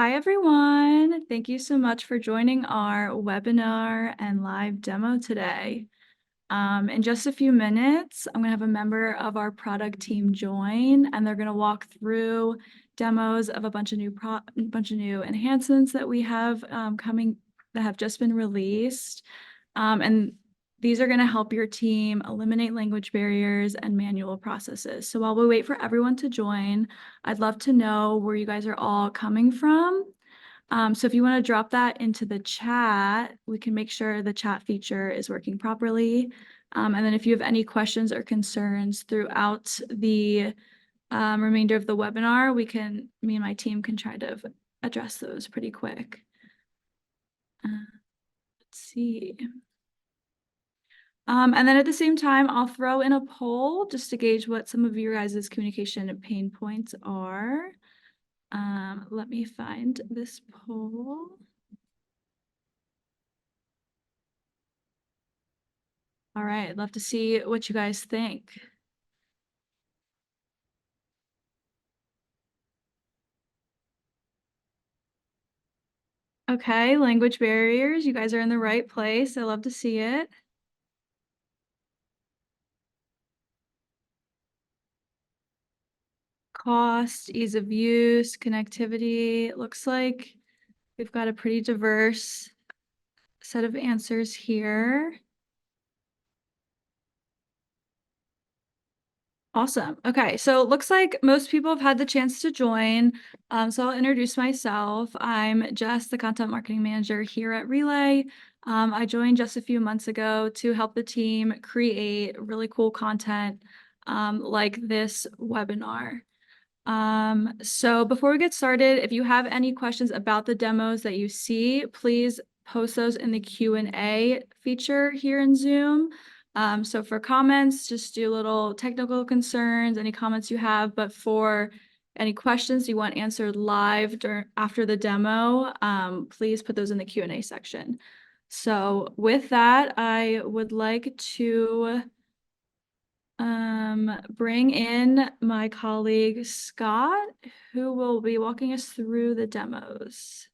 Hi, everyone. Thank you so much for joining our webinar and live demo today. In just a few minutes, I'm going to have a member of our product team join, and they're going to walk through demos of a bunch of new enhancements that we have coming that have just been released. And these are going to help your team eliminate language barriers and manual processes. So while we wait for everyone to join, I'd love to know where you guys are all coming from. So if you want to drop that into the chat, we can make sure the chat feature is working properly. And then if you have any questions or concerns throughout the remainder of the webinar, me and my team can try to address those pretty quick. Let's see. And then at the same time, I'll throw in a poll just to gauge what some of your guys' communication pain points are. Let me find this poll. All right, I'd love to see what you guys think. Okay, language barriers. You guys are in the right place. I love to see it. Cost, ease of use, connectivity. It looks like we've got a pretty diverse set of answers here. Awesome. Okay, so it looks like most people have had the chance to join. So I'll introduce myself. I'm Jess, the content marketing manager here at Relay. I joined just a few months ago to help the team create really cool content like this webinar. So before we get started, if you have any questions about the demos that you see, please post those in the Q&A feature here in Zoom. So for comments, just do little technical concerns, any comments you have, but for any questions you want answered live after the demo, please put those in the Q&A section. So with that, I would like to bring in my colleague Scott, who will be walking us through the demos.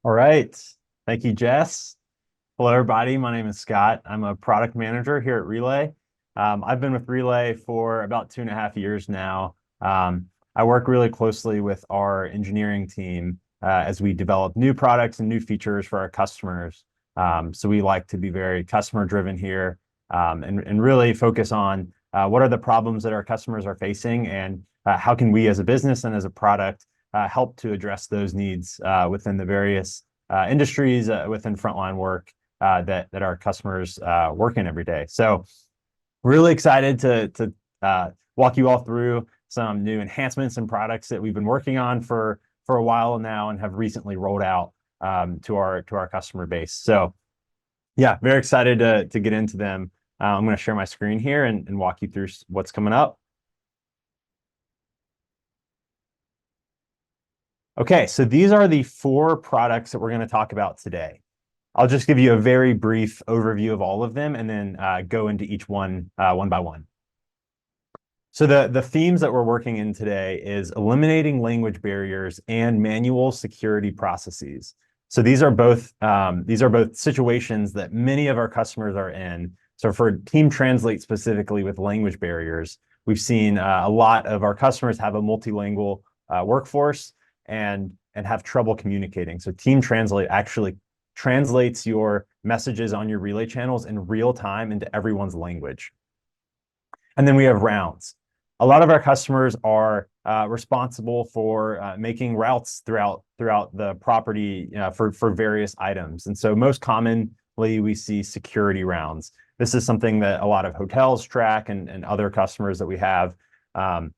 All right. Thank you, Jess. Hello, everybody. My name is Scott. I'm a product manager here at Relay. I've been with Relay for about 2.5 years now. I work really closely with our engineering team as we develop new products and new features for our customers. So we like to be very customer driven here and really focus on what are the problems that our customers are facing and how can we as a business and as a product help to address those needs within the various industries within frontline work that our customers work in every day. So really excited to walk you all through some new enhancements and products that we've been working on for a while now and have recently rolled out to our customer base. So yeah, very excited to get into them. I'm going to share my screen here and walk you through what's coming up. Okay, so these are the 4 products that we're going to talk about today. I'll just give you a very brief overview of all of them and then go into each one one by one. So the themes that we're working in today is eliminating language barriers and manual security processes. So these are both situations that many of our customers are in. So for Team Translate specifically with language barriers, we've seen a lot of our customers have a multilingual workforce and have trouble communicating. So Team Translate actually translates your messages on your Relay channels in real time into everyone's language. And then we have rounds. A lot of our customers are responsible for making routes throughout the property for various items. And so most commonly we see security rounds. This is something that a lot of hotels track and other customers that we have. And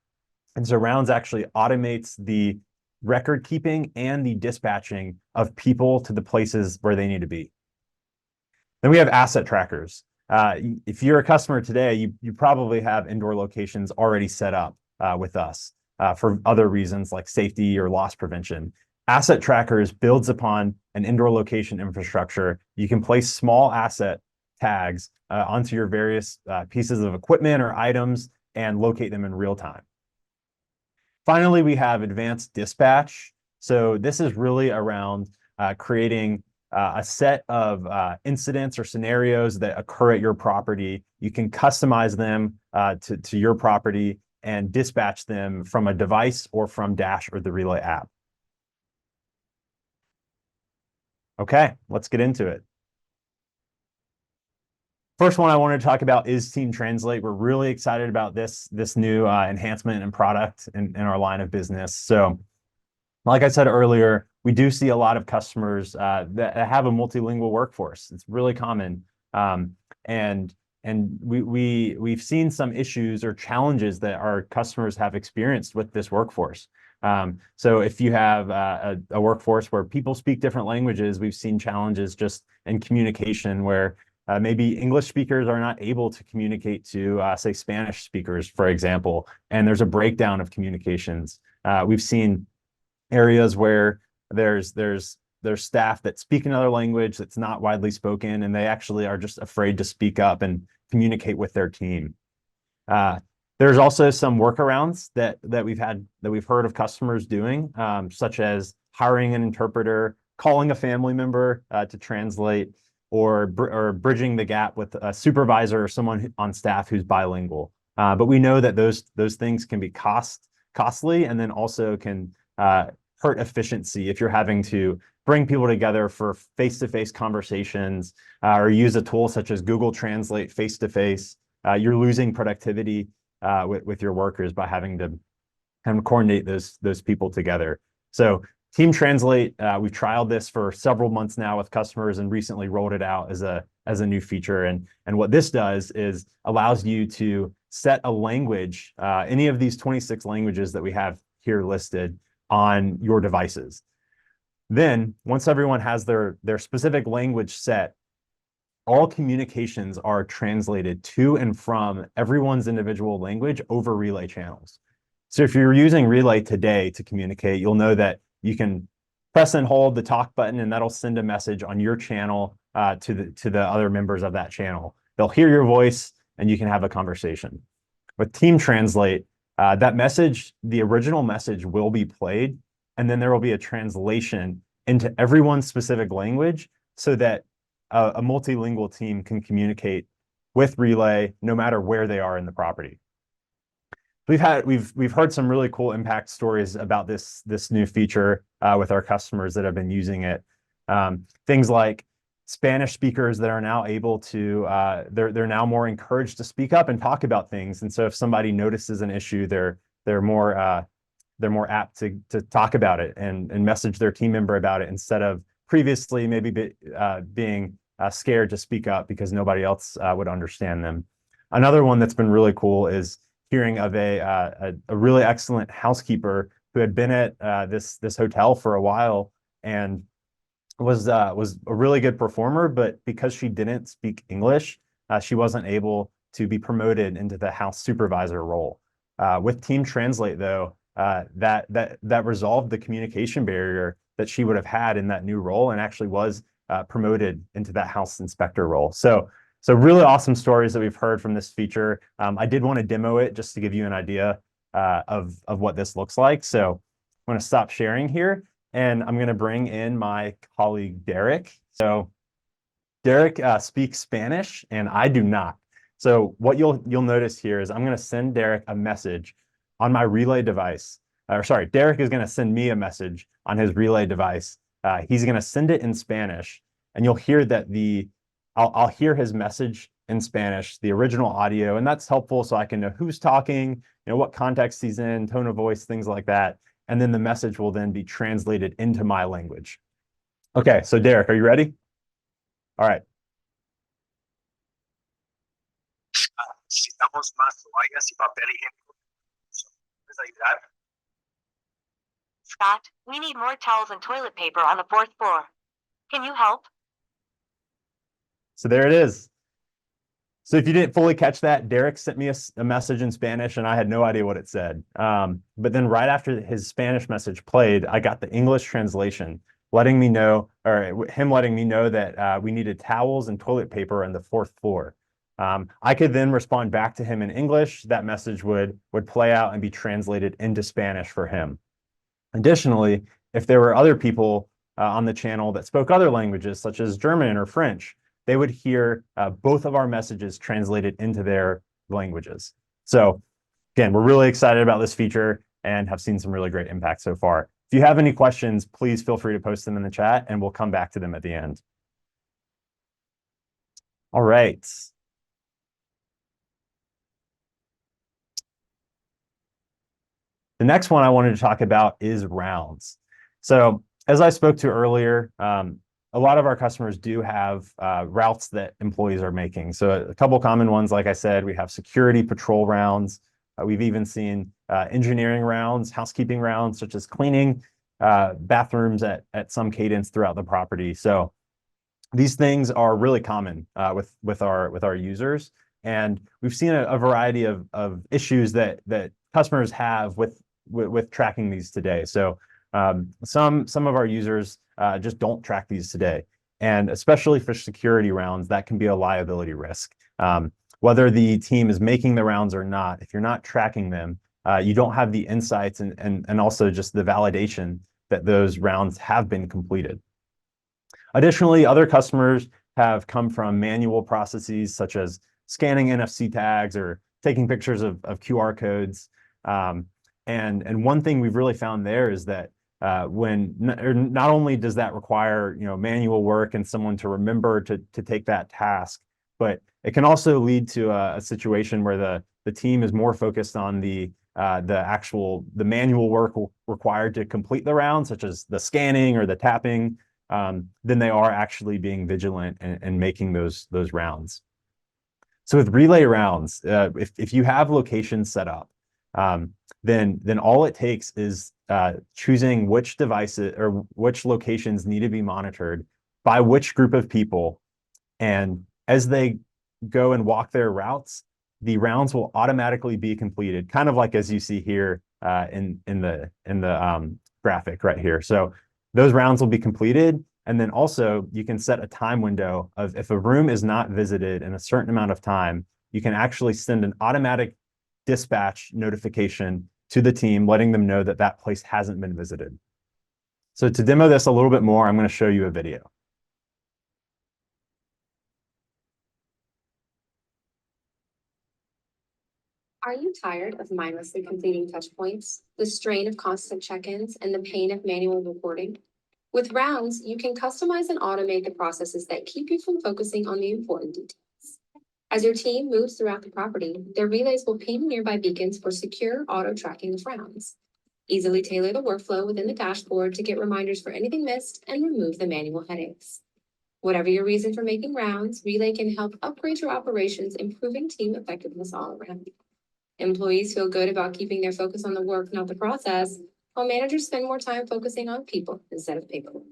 so rounds actually automates the record keeping and the dispatching of people to the places where they need to be. Then we have asset trackers. If you're a customer today, you probably have indoor locations already set up with us for other reasons like safety or loss prevention. Asset trackers builds upon an indoor location infrastructure. You can place small asset tags onto your various pieces of equipment or items and locate them in real time. Finally, we have advanced dispatch. So this is really around creating a set of incidents or scenarios that occur at your property. You can customize them to your property and dispatch them from a device or from Dash or the Relay app. Okay, let's get into it. First one I wanted to talk about is Team Translate. We're really excited about this new enhancement and product in our line of business. So like I said earlier, we do see a lot of customers that have a multilingual workforce. It's really common. And we've seen some issues or challenges that our customers have experienced with this workforce. So if you have a workforce where people speak different languages, we've seen challenges just in communication where maybe English speakers are not able to communicate to, say, Spanish speakers, for example, and there's a breakdown of communications. We've seen areas where there's staff that speak another language that's not widely spoken, and they actually are just afraid to speak up and communicate with their team. There's also some workarounds that we've heard of customers doing, such as hiring an interpreter, calling a family member to translate, or bridging the gap with a supervisor or someone on staff who's bilingual. But we know that those things can be costly, and then also can hurt efficiency if you're having to bring people together for face-to-face conversations or use a tool such as Google Translate face-to-face. You're losing productivity with your workers by having to kind of coordinate those people together. So Team Translate, we've trialed this for several months now with customers and recently rolled it out as a new feature. And what this does is allows you to set a language, any of these 26 languages that we have here listed, on your devices. Then, once everyone has their specific language set, all communications are translated to and from everyone's individual language over Relay channels. So if you're using Relay today to communicate, you'll know that you can press and hold the talk button, and that'll send a message on your channel to the other members of that channel. They'll hear your voice, and you can have a conversation. With Team Translate, that message, the original message, will be played, and then there will be a translation into everyone's specific language so that a multilingual team can communicate with Relay no matter where they are in the property. We've heard some really cool impact stories about this new feature with our customers that have been using it. Things like Spanish speakers that are now able to they're now more encouraged to speak up and talk about things. And so if somebody notices an issue, they're more apt to talk about it and message their team member about it, instead of previously maybe being scared to speak up because nobody else would understand them. Another one that's been really cool is hearing of a really excellent housekeeper who had been at this hotel for a while and was a really good performer, but because she didn't speak English, she wasn't able to be promoted into the house supervisor role. With Team Translate, though, that resolved the communication barrier that she would have had in that new role, and actually was promoted into that house inspector role. So really awesome stories that we've heard from this feature. I did want to demo it just to give you an idea of what this looks like. So I'm going to stop sharing here, and I'm going to bring in my colleague, Derek. So Derek speaks Spanish, and I do not. So what you'll notice here is I'm going to send Derek a message on my Relay device. Or sorry, Derek is going to send me a message on his Relay device. He's going to send it in Spanish, and you'll hear that I'll hear his message in Spanish, the original audio, and that's helpful so I can know who's talking, what context he's in, tone of voice, things like that. And then the message will then be translated into my language. Okay, so Derek, are you ready? All right. Necesitamos más toallas y papel higiénico. ¿Puedes ayudar? Scott, we need more towels and toilet paper on the 4th floor. Can you help? So there it is. So if you didn't fully catch that, Derek sent me a message in Spanish, and I had no idea what it said. But then right after his Spanish message played, I got the English translation letting me know, or him letting me know that we needed towels and toilet paper on the 4th floor. I could then respond back to him in English. That message would play out and be translated into Spanish for him. Additionally, if there were other people on the channel that spoke other languages, such as German or French, they would hear both of our messages translated into their languages. So again, we're really excited about this feature and have seen some really great impact so far. If you have any questions, please feel free to post them in the chat and we'll come back to them at the end. All right. The next one I wanted to talk about is rounds. So as I spoke to earlier, a lot of our customers do have routes that employees are making. So a couple common ones, like I said, we have security patrol rounds. We've even seen engineering rounds, housekeeping rounds, such as cleaning bathrooms at some cadence throughout the property. So these things are really common with our users, and we've seen a variety of issues that customers have with tracking these today. So some of our users just don't track these today, and especially for security rounds, that can be a liability risk. Whether the team is making the rounds or not, if you're not tracking them, you don't have the insights and also just the validation that those rounds have been completed. Additionally, other customers have come from manual processes such as scanning NFC tags or taking pictures of QR codes. And one thing we've really found there is that when not only does that require manual work and someone to remember to take that task, but it can also lead to a situation where the team is more focused on the manual work required to complete the round, such as the scanning or the tapping, than they are actually being vigilant and making those rounds. So with relay rounds, if you have locations set up, then all it takes is choosing which devices or which locations need to be monitored by which group of people, and as they go and walk their routes, the rounds will automatically be completed, kind of like as you see here in the graphic right here. So those rounds will be completed, and then also you can set a time window of if a room is not visited in a certain amount of time, you can actually send an automatic dispatch notification to the team, letting them know that that place hasn't been visited. So to demo this a little bit more, I'm going to show you a video. Are you tired of mindlessly completing touch points, the strain of constant check-ins, and the pain of manual reporting? With Rounds, you can customize and automate the processes that keep you from focusing on the important details. As your team moves throughout the property, their relays will ping nearby beacons for secure auto-tracking of rounds. Easily tailor the workflow within the dashboard to get reminders for anything missed and remove the manual headaches. Whatever your reason for making rounds, Relay can help upgrade your operations, improving team effectiveness all around. Employees feel good about keeping their focus on the work, not the process, while managers spend more time focusing on people instead of paperwork.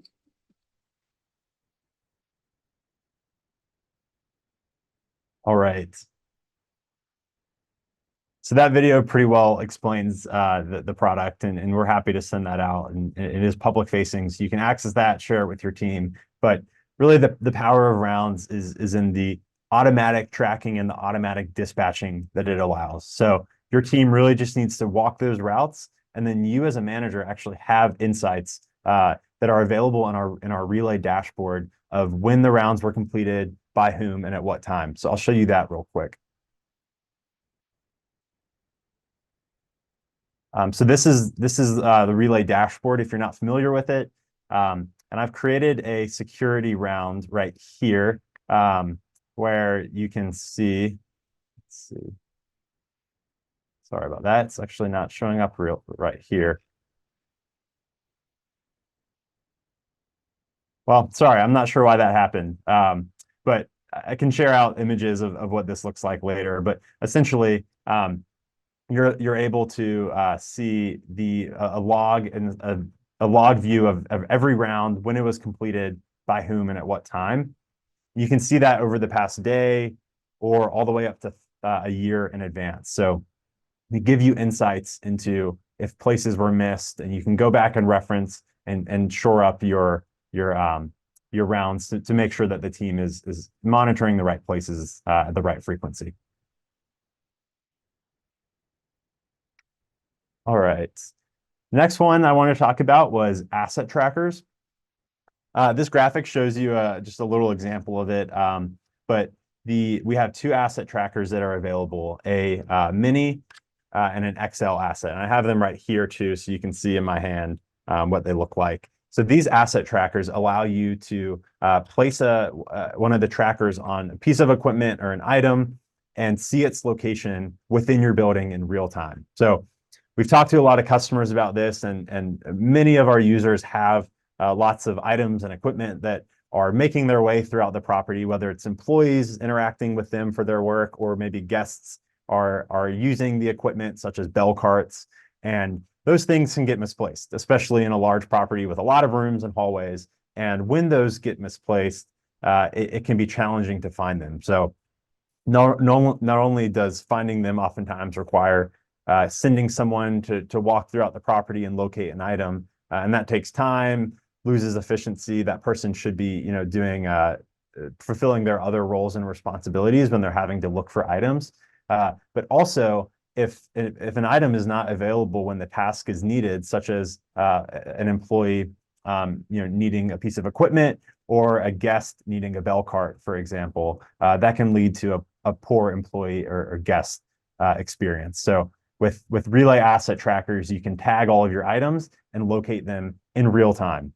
All right. So that video pretty well explains the product, and we're happy to send that out. And it is public facing, so you can access that, share it with your team. But really, the power of Rounds is in the automatic tracking and the automatic dispatching that it allows. So your team really just needs to walk those routes, and then you as a manager actually have insights that are available in our Relay dashboard of when the rounds were completed, by whom, and at what time. So I'll show you that real quick. So this is the Relay dashboard if you're not familiar with it. And I've created a security round right here where you can see, let's see. Sorry about that. It's actually not showing up right here. Well, sorry, I'm not sure why that happened. But I can share out images of what this looks like later. But essentially, you're able to see a log and a log view of every round, when it was completed, by whom, and at what time. You can see that over the past day or all the way up to a year in advance. So we give you insights into if places were missed, and you can go back and reference and shore up your your rounds to make sure that the team is monitoring the right places at the right frequency. All right. Next one I want to talk about was asset trackers. This graphic shows you just a little example of it, but we have two asset trackers that are available, a mini and an XL asset. And I have them right here too, so you can see in my hand what they look like. So these asset trackers allow you to place one of the trackers on a piece of equipment or an item and see its location within your building in real time. So we've talked to a lot of customers about this, and many of our users have lots of items and equipment that are making their way throughout the property, whether it's employees interacting with them for their work, or maybe guests are using the equipment, such as bell carts. And those things can get misplaced, especially in a large property with a lot of rooms and hallways. And when those get misplaced, it can be challenging to find them. So not only does finding them oftentimes require sending someone to walk throughout the property and locate an item, and that takes time, loses efficiency. That person should be, doing fulfilling their other roles and responsibilities when they're having to look for items. But also, if an item is not available when the task is needed, such as an employee, needing a piece of equipment, or a guest needing a bell cart, for example, that can lead to a poor employee or guest experience. So with Relay asset trackers, you can tag all of your items and locate them in real time.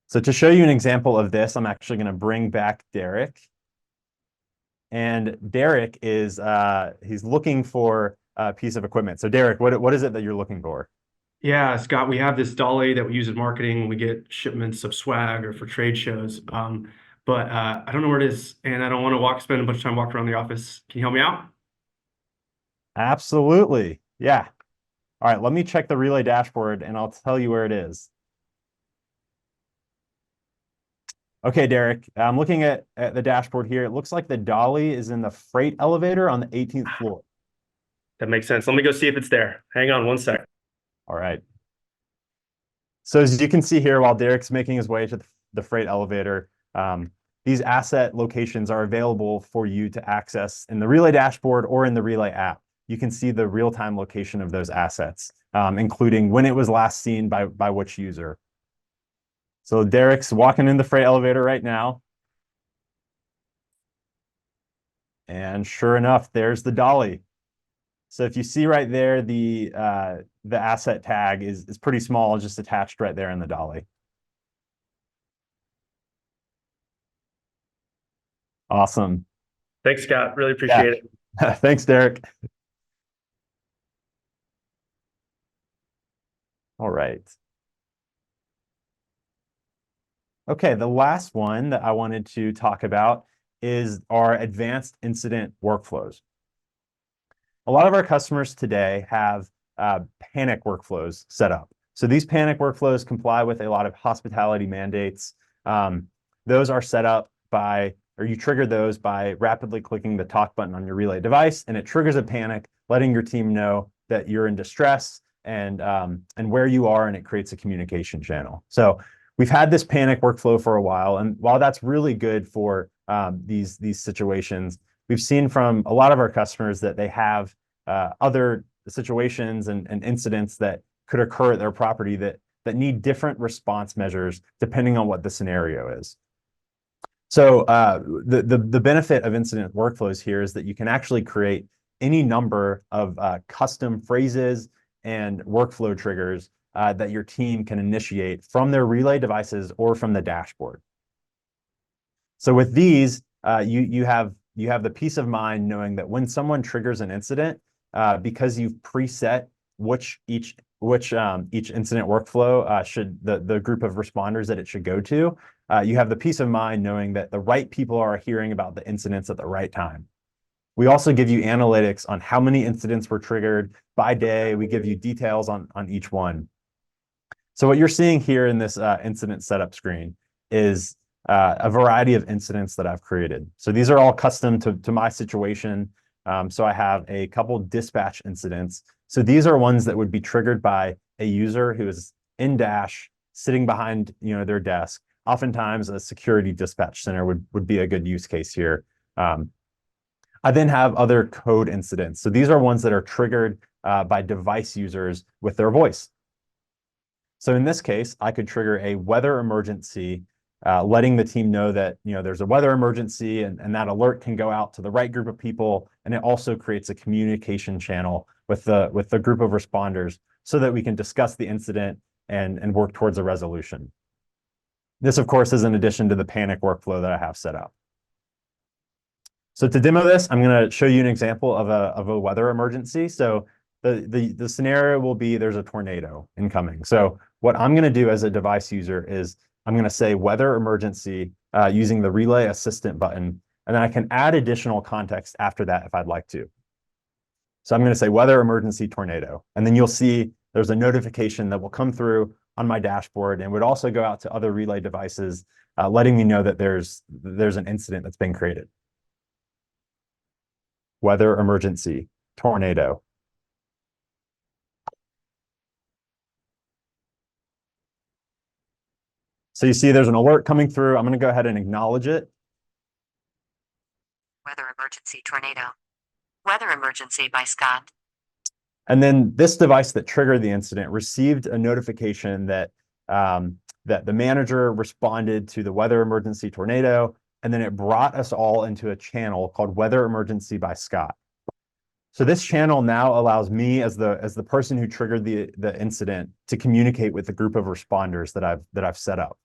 So to show you an example of this, I'm actually going to bring back Derek. And Derek is he's looking for a piece of equipment. So Derek, what is it that you're looking for? Yeah, Scott, we have this dolly that we use in marketing when we get shipments of swag or for trade shows. But I don't know where it is, and I don't want to spend a bunch of time walking around the office. Can you help me out? Absolutely. Yeah. All right, let me check the Relay dashboard and I'll tell you where it is. Okay, Derek, I'm looking at the dashboard here. It looks like the dolly is in the freight elevator on the 18th floor. That makes sense. Let me go see if it's there. Hang on one sec. All right. So as you can see here, while Derek's making his way to the freight elevator, these asset locations are available for you to access in the Relay dashboard or in the Relay app. You can see the real-time location of those assets, including when it was last seen by which user. So Derek's walking in the freight elevator right now. And sure enough, there's the dolly. So if you see right there, the asset tag is pretty small, just attached right there in the dolly. Awesome. Thanks, Scott. Really appreciate it. Thanks, Derek. All right. Okay, the last one that I wanted to talk about is our advanced incident workflows. A lot of our customers today have panic workflows set up. So these panic workflows comply with a lot of hospitality mandates. Those are set up or you trigger those by rapidly clicking the talk button on your Relay device, and it triggers a panic, letting your team know that you're in distress and where you are, and it creates a communication channel. So we've had this panic workflow for a while, and while that's really good for these situations, we've seen from a lot of our customers that they have other situations and incidents that could occur at their property that need different response measures depending on what the scenario is. So the benefit of incident workflows here is that you can actually create any number of custom phrases and workflow triggers that your team can initiate from their Relay devices or from the dashboard. So with these, you have the peace of mind knowing that when someone triggers an incident, because you've preset which incident workflow should the group of responders that it should go to, you have the peace of mind knowing that the right people are hearing about the incidents at the right time. We also give you analytics on how many incidents were triggered by day. We give you details on each one. So what you're seeing here in this incident setup screen is a variety of incidents that I've created. So these are all custom to my situation. So I have a couple dispatch incidents. So these are ones that would be triggered by a user who is in Dash, sitting behind their desk, oftentimes a security dispatch center would be a good use case here. I then have other code incidents. So these are ones that are triggered by device users with their voice. So in this case, I could trigger a weather emergency, letting the team know that there's a weather emergency, and that alert can go out to the right group of people. And it also creates a communication channel with the group of responders so that we can discuss the incident and work towards a resolution. This, of course, is in addition to the panic workflow that I have set up. So to demo this, I'm going to show you an example of a weather emergency. So the scenario will be there's a tornado incoming. So what I'm going to do as a device user is I'm going to say weather emergency using the relay assistant button, and then I can add additional context after that if I'd like to. So I'm going to say weather emergency tornado, and then you'll see there's a notification that will come through on my dashboard and would also go out to other relay devices, letting me know that there's an incident that's been created. Weather emergency, tornado. So you see there's an alert coming through. I'm going to go ahead and acknowledge it. Weather emergency tornado. Weather emergency by Scott. And then this device that triggered the incident received a notification that that the manager responded to the weather emergency tornado, and then it brought us all into a channel called Weather Emergency by Scott. So this channel now allows me as the person who triggered the incident to communicate with the group of responders that I've set up.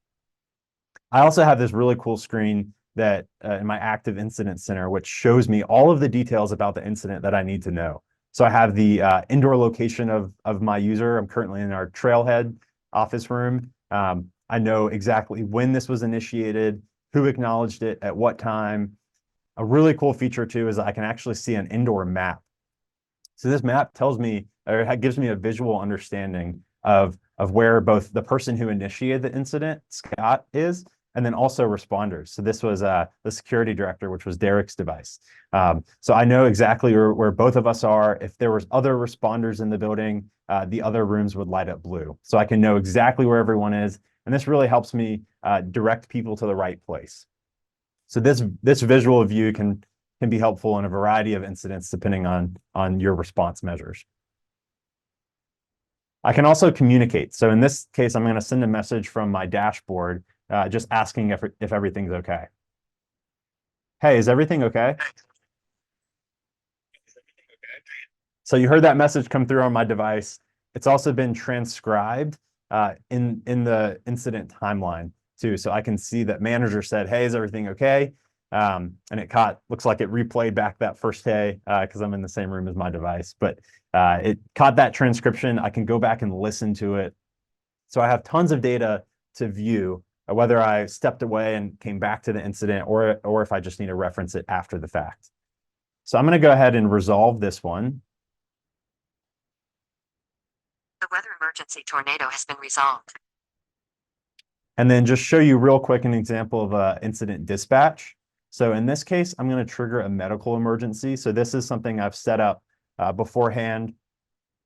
I also have this really cool screen that in my active incident center, which shows me all of the details about the incident that I need to know. So I have the indoor location of my user. I'm currently in our Trailhead office room. I know exactly when this was initiated, who acknowledged it, at what time. A really cool feature too is I can actually see an indoor map. So this map tells me, or it gives me a visual understanding of where both the person who initiated the incident, Scott, is, and then also responders. So this was the security director, which was Derek's device. So I know exactly where both of us are. If there was other responders in the building, the other rooms would light up blue. So I can know exactly where everyone is. And this really helps me direct people to the right place. So this visual view can be helpful in a variety of incidents depending on your response measures. I can also communicate. So in this case, I'm going to send a message from my dashboard just asking if everything's okay. Hey, is everything okay? So you heard that message come through on my device. It's also been transcribed in the incident timeline too. So I can see that manager said, hey, is everything okay? And it looks like it replayed back that first hey, because I'm in the same room as my device, but it caught that transcription. I can go back and listen to it. So I have tons of data to view, whether I stepped away and came back to the incident or if I just need to reference it after the fact. So I'm going to go ahead and resolve this one. The weather emergency tornado has been resolved. And then just show you real quick an example of incident dispatch. So in this case, I'm going to trigger a medical emergency. So this is something I've set up beforehand,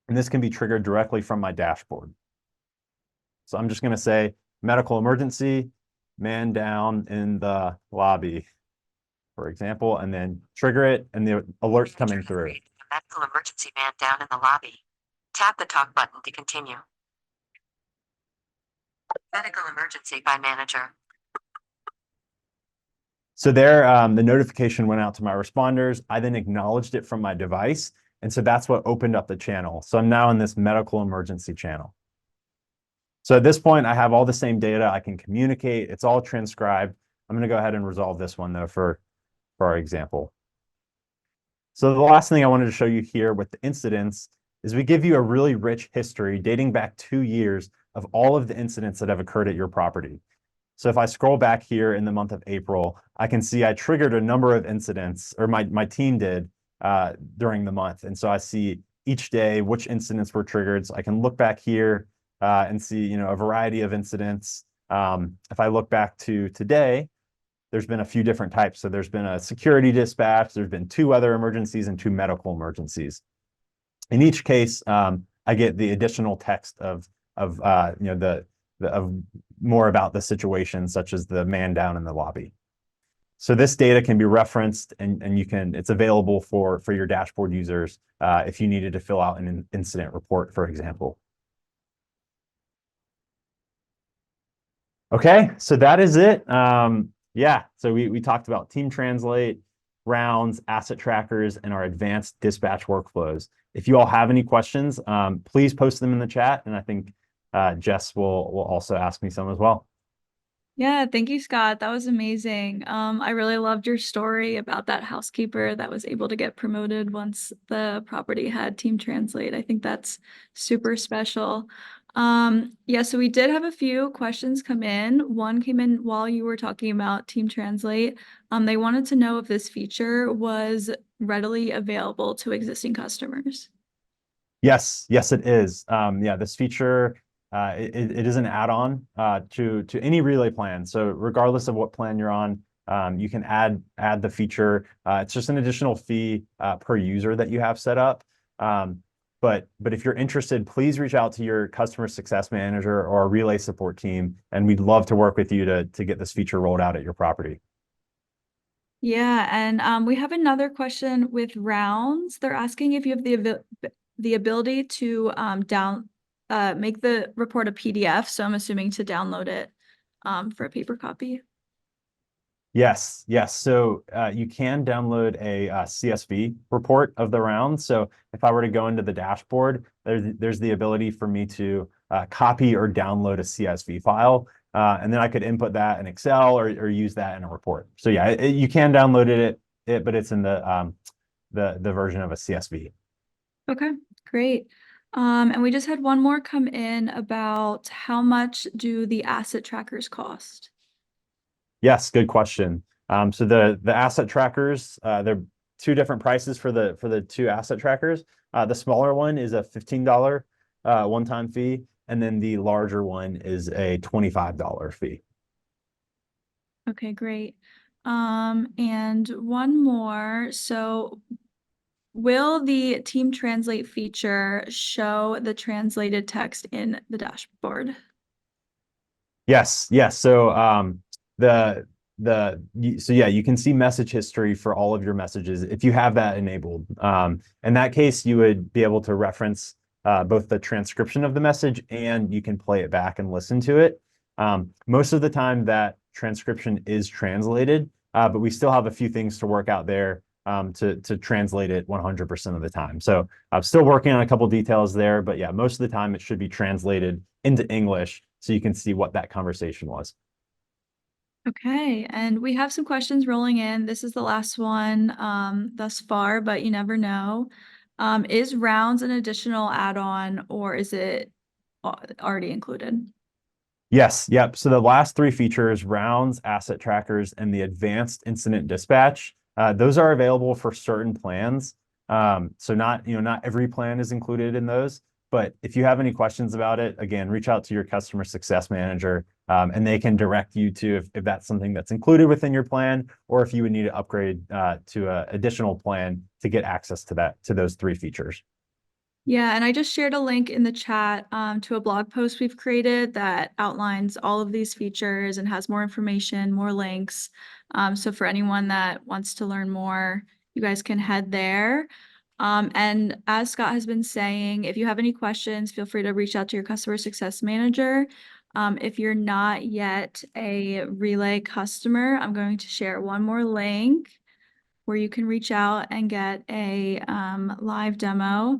and this can be triggered directly from my dashboard. So I'm just going to say medical emergency, man down in the lobby, for example, and then trigger it, and the alert's coming through. Medical emergency man down in the lobby. Tap the talk button to continue. Medical emergency by manager. So there, the notification went out to my responders. I then acknowledged it from my device. And so that's what opened up the channel. So I'm now in this medical emergency channel. So at this point, I have all the same data. I can communicate. It's all transcribed. I'm going to go ahead and resolve this one, though, for our example. So the last thing I wanted to show you here with the incidents is we give you a really rich history dating back 2 years of all of the incidents that have occurred at your property. So if I scroll back here in the month of April, I can see I triggered a number of incidents, or my team did, during the month. And so I see each day which incidents were triggered. So I can look back here and see, a variety of incidents. If I look back to today, there's been a few different types. So there's been a security dispatch, there's been 2 weather emergencies and 2 medical emergencies. In each case, I get the additional text of more about the situation, such as the man down in the lobby. So this data can be referenced and it's available for your dashboard users if you needed to fill out an incident report, for example. Okay, so that is it. Yeah, so we talked about Team Translate, rounds, asset trackers, and our advanced dispatch workflows. If you all have any questions, please post them in the chat, and I think Jess will also ask me some as well. Yeah, thank you, Scott. That was amazing. I really loved your story about that housekeeper that was able to get promoted once the property had Team Translate. I think that's super special. Yeah, so we did have a few questions come in. One came in while you were talking about Team Translate. They wanted to know if this feature was readily available to existing customers. Yes, it is. Yeah, this feature, it is an add-on to any relay plan. So regardless of what plan you're on, you can add the feature. It's just an additional fee per user that you have set up. But if you're interested, please reach out to your customer success manager or relay support team, and we'd love to work with you to get this feature rolled out at your property. Yeah, and we have another question with rounds. They're asking if you have the ability to make the report a PDF. So I'm assuming to download it for a paper copy. Yes. So you can download a CSV report of the round. So if I were to go into the dashboard, there's the ability for me to copy or download a CSV file, and then I could input that in Excel or use that in a report. So yeah, you can download it, but it's in the version of a CSV. Okay, great. And we just had one more come in about how much do the asset trackers cost? Yes, good question. So the asset trackers, they're two different prices for the two asset trackers. The smaller one is a $15 one-time fee, and then the larger one is a $25 fee. Okay, great. And one more. So will the Team Translate feature show the translated text in the dashboard? Yes. So so yeah, you can see message history for all of your messages if you have that enabled. In that case, you would be able to reference both the transcription of the message and you can play it back and listen to it. Most of the time that transcription is translated, but we still have a few things to work out there to translate it 100% of the time. So I'm still working on a couple details there, but yeah, most of the time it should be translated into English so you can see what that conversation was. Okay, and we have some questions rolling in. This is the last one thus far, but you never know. Is rounds an additional add-on or is it already included? Yes, yep. So the last three features, rounds, asset trackers, and the advanced incident dispatch, those are available for certain plans. So not every plan is included in those. But if you have any questions about it, again, reach out to your customer success manager, and they can direct you to if that's something that's included within your plan, or if you would need to upgrade to an additional plan to get access to those three features. Yeah, and I just shared a link in the chat to a blog post we've created that outlines all of these features and has more information, more links. So for anyone that wants to learn more, you guys can head there. And as Scott has been saying, if you have any questions, feel free to reach out to your customer success manager. If you're not yet a Relay customer, I'm going to share one more link where you can reach out and get a live demo.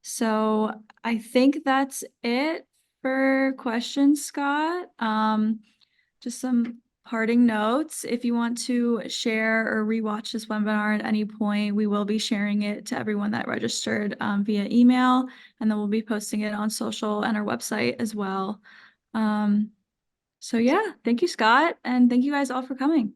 So I think that's it for questions, Scott. Just some parting notes. If you want to share or rewatch this webinar at any point, we will be sharing it to everyone that registered via email, and then we'll be posting it on social and our website as well. So yeah, thank you, Scott, and thank you guys all for coming.